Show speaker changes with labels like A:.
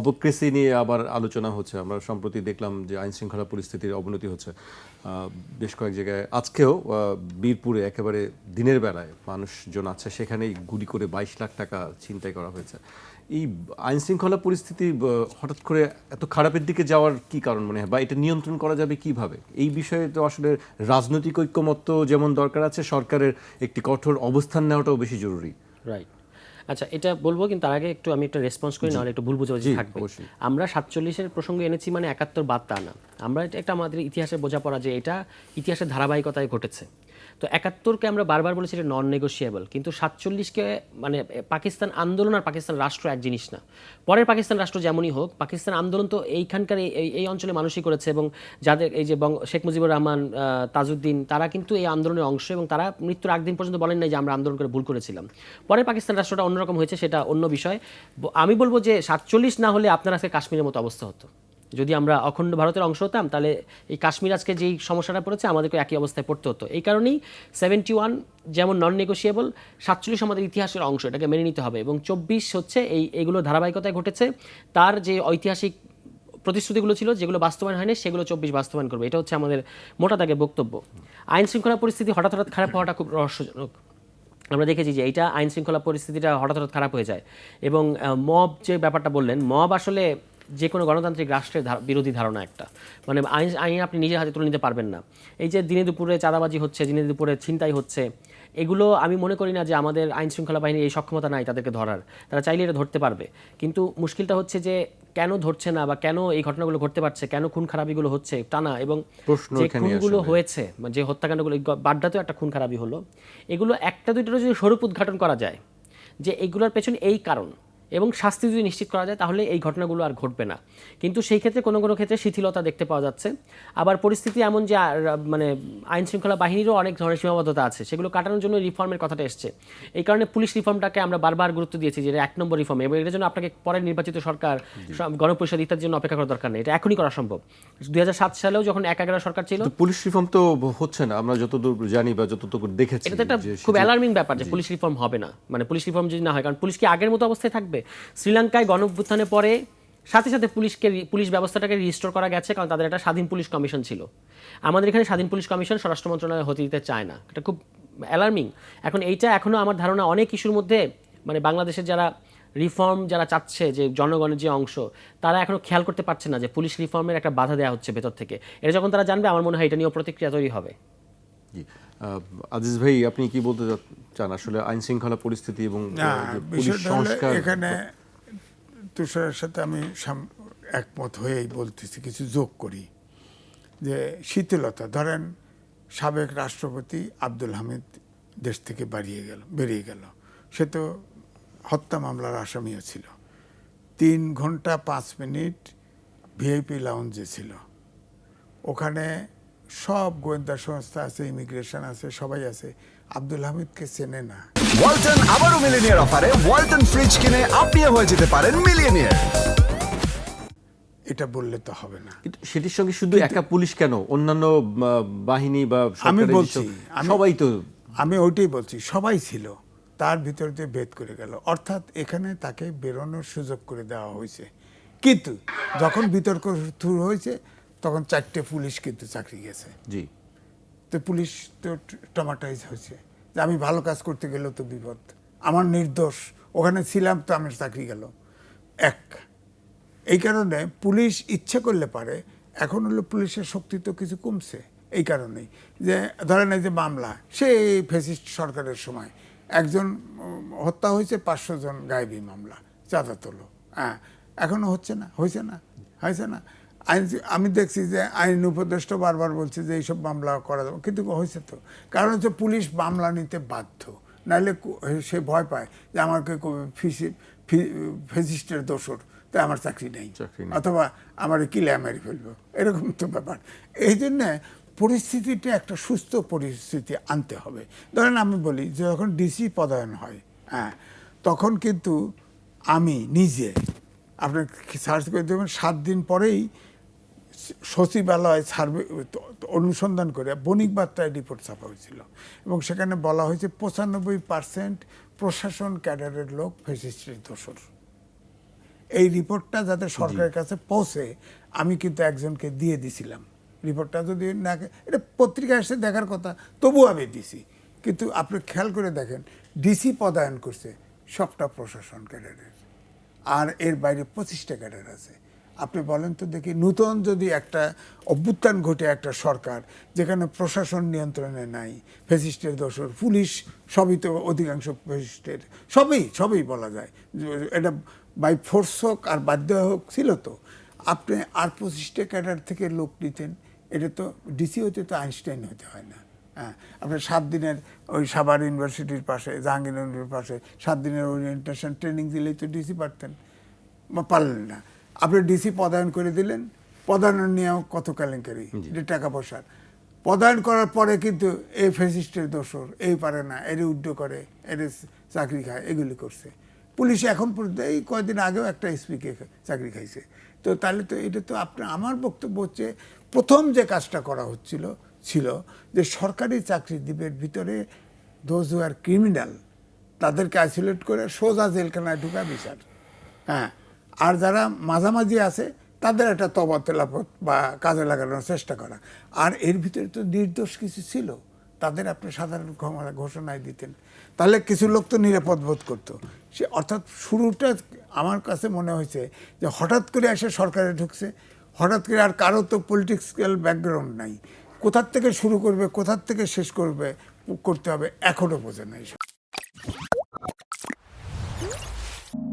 A: Mobocracy নিয়ে আবার আলোচনা হচ্ছে। আমরা সম্প্রতি দেখলাম যে আইন শৃঙ্খলা পরিস্থিতির অবনতি হচ্ছে বেশ কয়েক জায়গায়। আজকেও বীরপুরে একেবারে দিনের বেলায় মানুষজন আছে, সেখানেই গুলি করে 22 লাখ টাকা ছিনতাই করা হয়েছে। এই আইন শৃঙ্খলা পরিস্থিতি হঠাৎ করে এত খারাপের দিকে যাওয়ার কি কারণ মনে হয়, বা এটা নিয়ন্ত্রণ করা যাবে কিভাবে? এই বিষয়ে তো আসলে রাজনৈতিক ঐক্যমত্য যেমন দরকার আছে, সরকারের একটি কঠোর অবস্থান নেওয়াটাও বেশি জরুরি।
B: রাইট। আচ্ছা, এটা বলবো, কিন্তু তার আগে একটু আমি একটা রেসপন্স করি, নাহলে একটু ভুল বোঝাবুঝি থাকবে। আমরা 47-এর প্রসঙ্গে এনেছি মানে 71 বাদ তা না। আমরা এটা একটা আমাদের ইতিহাসে বোঝাপড়া যে এটা ইতিহাসের ধারাবাহিকতায় ঘটেছে। তো 71-কে আমরা বারবার বলেছি এটা নন নেগোশিয়েবল, কিন্তু 47-কে মানে পাকিস্তান আন্দোলন আর পাকিস্তান রাষ্ট্র এক জিনিস না। পরের পাকিস্তান রাষ্ট্র যেমনই হোক, পাকিস্তান আন্দোলন তো এইখানকার এই অঞ্চলে মানুষই করেছে, এবং যাদের এই যে শেখ মুজিবুর রহমান, তাজউদ্দিন, তারা কিন্তু এই আন্দোলনের অংশ, এবং তারা মৃত্যুর আগ দিন পর্যন্ত বলেন নাই যে আমরা আন্দোলন করে ভুল করেছিলাম। পরে পাকিস্তান রাষ্ট্রটা অন্যরকম হয়েছে, সেটা অন্য বিষয়। আমি বলবো যে 47 না হলে আপনার আজকে কাশ্মীরের মতো অবস্থা হতো। যদি আমরা অখণ্ড ভারতের অংশ হতাম, তাহলে এই কাশ্মীর আজকে যেই সমস্যাটা পড়েছে আমাদেরকে একই অবস্থায় পড়তে হতো। এই কারণেই 71 যেমন নন নেগোশিয়েবল, 47 আমাদের ইতিহাসের অংশ, এটাকে মেনে নিতে হবে। এবং 24 হচ্ছে এইগুলো ধারাবাহিকতায় ঘটেছে। তার যে ঐতিহাসিক প্রতিশ্রুতিগুলো ছিল, যেগুলো বাস্তবায়ন হয়নি, সেগুলো 24 বাস্তবায়ন করবে। এটা হচ্ছে আমাদের মোটা দাগে বক্তব্য। আইন শৃঙ্খলা পরিস্থিতি হঠাৎ হঠাৎ খারাপ হওয়াটা খুব রহস্যজনক। আমরা দেখেছি যে এইটা আইন শৃঙ্খলা পরিস্থিতিটা হঠাৎ হঠাৎ খারাপ হয়ে যায়। এবং মব যে ব্যাপারটা বললেন, মব আসলে যে কোনো গণতান্ত্রিক রাষ্ট্রের বিরোধী ধারণা একটা, মানে আইন আপনি নিজের হাতে তুলে নিতে পারবেন না। এই যে দিনে দুপুরে চাঁদাবাজি হচ্ছে, দিনে দুপুরে ছিনতাই হচ্ছে, এগুলো আমি মনে করি না যে আমাদের আইন শৃঙ্খলা বাহিনীর এই সক্ষমতা নাই তাদেরকে ধরার। তারা চাইলে এটা ধরতে পারবে, কিন্তু মুশকিলটা হচ্ছে যে কেন ধরছে না, বা কেন এই ঘটনাগুলো ঘটতে পারছে, কেন খুন খারাপিগুলো হচ্ছে টানা, এবং যে খুনগুলো হয়েছে, যে হত্যাকাণ্ডগুলো, বাড্ডাতেও একটা খুন খারাপি হলো, এগুলো একটা দুইটারও যদি স্বরূপ উদ্ঘাটন করা যায় যে এইগুলোর পেছনে এই কারণ, এবং শাস্তি যদি নিশ্চিত করা যায়, তাহলে এই ঘটনাগুলো আর ঘটবে না। কিন্তু সেই ক্ষেত্রে কোনো কোনো ক্ষেত্রে শিথিলতা দেখতে পাওয়া যাচ্ছে। আবার পরিস্থিতি এমন যে মানে আইন শৃঙ্খলা বাহিনীরও অনেক ধরনের সীমাবদ্ধতা আছে, সেগুলো কাটানোর জন্য রিফর্মের কথাটা এসছে। এই কারণে পুলিশ রিফর্মটাকে আমরা বারবার গুরুত্ব দিয়েছি যে এটা 1 নম্বর রিফর্ম, এবং এর জন্য আপনাকে পরের নির্বাচিত সরকার, গণপরিষদ ইত্যাদির জন্য অপেক্ষা করার দরকার নেই, এটা এখনই করা সম্ভব। 2007 সালেও যখন 1/11 সরকার ছিল,
A: পুলিশ রিফর্ম তো হচ্ছে না, আমরা যতদূর জানি বা যতটুকু দেখেছি।
B: এটা তো একটা খুব অ্যালার্মিং ব্যাপার যে পুলিশ রিফর্ম হবে না, মানে পুলিশ রিফর্ম যদি না হয়, কারণ পুলিশ কি আগের মতো অবস্থায় থাকবে? শ্রীলঙ্কায় গণঅভ্যুত্থানের পরে সাথে সাথে পুলিশ ব্যবস্থাটাকে রিস্টোর করা গেছে, কারণ তাদের একটা স্বাধীন পুলিশ কমিশন ছিল। আমাদের এখানে স্বাধীন পুলিশ কমিশন স্বরাষ্ট্র মন্ত্রণালয় হতে দিতে চায় না, এটা খুব অ্যালার্মিং। এখন এইটা এখনও আমার ধারণা অনেক ইস্যুর মধ্যে, মানে বাংলাদেশের যারা রিফর্ম যারা চাচ্ছে, যে জনগণের যে অংশ, তারা এখনও খেয়াল করতে পারছে না যে পুলিশ রিফর্মের একটা বাধা দেওয়া হচ্ছে ভেতর থেকে। এটা যখন তারা জানবে, আমার মনে হয় এটা নিয়েও প্রতিক্রিয়া তৈরি হবে।
A: আজিজ ভাই, আপনি কি বলতে চান আসলে আইন শৃঙ্খলা পরিস্থিতি এবং পুলিশ সংস্কার?
C: এখানে তুষারের সাথে আমি একমত হয়েই বলতেছি, কিছু যোগ করি যে শিথিলতা। ধরেন সাবেক রাষ্ট্রপতি আব্দুল হামিদ দেশ থেকে বেরিয়ে গেল, সে তো হত্যা মামলার আসামিও ছিল। 3 ঘন্টা 5 মিনিট ভিআইপি লাউঞ্জে ছিল। ওখানে সব গোয়েন্দা সংস্থা আছে, ইমিগ্রেশন আছে, সবাই আছে। আব্দুল হামিদকে চেনে না।
D: ওয়ালটন আবারও মিলিয়নিয়ার অফারে ওয়ালটন ফ্রিজ কিনে আপনিও হয়ে যেতে পারেন মিলিয়নিয়ার।
C: এটা বললে তো হবে না।
A: কিন্তু সেটির সঙ্গে শুধু একা পুলিশ কেন, অন্যান্য বাহিনী বা
C: আমি বলছি,
A: সবাই তো,
C: আমি ওইটাই বলছি, সবাই ছিল, তার ভিতর দিয়ে ভেদ করে গেল। অর্থাৎ এখানে তাকে বেরোনোর সুযোগ করে দেওয়া হয়েছে। কিন্তু যখন বিতর্ক শুরু হয়েছে, তখন 4টে পুলিশ কিন্তু চাকরি গেছে।
A: জি,
C: তো পুলিশ তো ট্রমাটাইজ হয়েছে যে আমি ভালো কাজ করতে গেলেও তো বিপদ, আমার নির্দোষ, ওখানে ছিলাম তো আমার চাকরি গেল। এই কারণে পুলিশ ইচ্ছে করলে পারে। এখন হলো পুলিশের শক্তি তো কিছু কমছে এই কারণেই, যে ধরেন এই যে মামলা, সেই ফ্যাসিস্ট সরকারের সময় একজন হত্যা হয়েছে, 500 জন গায়েবী মামলা, চাঁদা তোলো। হ্যাঁ, এখনো হয়েছে না। আমি দেখছি যে আইন উপদেষ্টা বারবার বলছে যে এইসব মামলা করা যাবে, কিন্তু হয়েছে তো। কারণ হচ্ছে পুলিশ মামলা নিতে বাধ্য, নাহলে সে ভয় পায় যে আমাকে ফ্যাসিস্টের দোষর, তাই আমার চাকরি নেই, অথবা আমার কিলে মেরে ফেলবো, এরকম তো ব্যাপার। এই জন্যে পরিস্থিতিটা একটা সুস্থ পরিস্থিতি আনতে হবে। ধরেন আমি বলি, যখন ডিসি পদায়ন হয়, হ্যাঁ, তখন কিন্তু আমি নিজে, আপনি সার্চ করে দেবেন, 7 দিন পরেই সচিবালয় সার্ভে অনুসন্ধান করে বণিক বার্তায় রিপোর্ট ছাপা হয়েছিল, এবং সেখানে বলা হয়েছে 95% প্রশাসন ক্যাডারের লোক ফ্যাসিস্টের দোষর। এই রিপোর্টটা যাতে সরকারের কাছে পৌঁছে আমি কিন্তু একজনকে দিয়ে দিছিলাম। রিপোর্টটা যদি না, এটা পত্রিকায় এসে দেখার কথা, তবুও আমি দিছি। কিন্তু আপনি খেয়াল করে দেখেন, ডিসি পদায়ন করছে সবটা প্রশাসন ক্যাডারের, আর এর বাইরে 25টা ক্যাডার আছে। আপনি বলেন তো দেখি, নূতন যদি একটা অভ্যুত্থান ঘটে একটা সরকার যেখানে প্রশাসন নিয়ন্ত্রণে নাই, ফ্যাসিস্টের দোসর, পুলিশ সবই তো অধিকাংশ ফ্যাসিস্টের, সবই বলা যায়, এটা বাই ফোর্স হোক আর বাধ্য হোক ছিল। তো আপনি আর 25টা ক্যাডার থেকে লোক নিতেন, এটা তো ডিসি হতে তো আইনস্টাইন হতে হয় না। হ্যাঁ, আপনি 7 দিনের ওই সাভার ইউনিভার্সিটির পাশে, জাহাঙ্গীর ইউনিভার্সিটির পাশে 7 দিনের ওরিয়েন্টেশন ট্রেনিং দিলেই তো ডিসি পারতেন, বা পারলেন না। আপনি ডিসি পদায়ন করে দিলেন, পদায়ন নিয়েও কত কেলেঙ্কারি, যে টাকা পয়সার পদায়ন করার পরে কিন্তু এই ফ্যাসিস্টের দোসর, এই পারে না, এর উড্ড করে, এর চাকরি খায়, এগুলি করছে। পুলিশ এখন পর্যন্ত এই কয়েকদিন আগেও একটা এসপিকে চাকরি খাইছে। তো তাহলে তো এটা তো আমার বক্তব্য হচ্ছে, প্রথম যে কাজটা করা ছিল যে সরকারি চাকরিজীবীর ভিতরে দোজ হু আর ক্রিমিনাল, তাদেরকে আইসোলেট করে সোজা জেলখানায় ঢুকা বিচার। হ্যাঁ, আর যারা মাঝামাঝি আছে তাদের একটা তবা তেলাপত বা কাজে লাগানোর চেষ্টা করা। আর এর ভিতরে তো নির্দোষ কিছু ছিল, তাদের আপনি সাধারণ ঘোষণায় দিতেন, তাহলে কিছু লোক তো নিরাপদ বোধ করতো। সে অর্থাৎ শুরুটা আমার কাছে মনে হয়েছে যে হঠাৎ করে এসে সরকারে ঢুকছে, হঠাৎ করে, আর কারো তো পলিটিক্যাল ব্যাকগ্রাউন্ড নাই, কোথার থেকে শুরু করবে কোথার থেকে শেষ করতে হবে এখনও বোঝে নাই।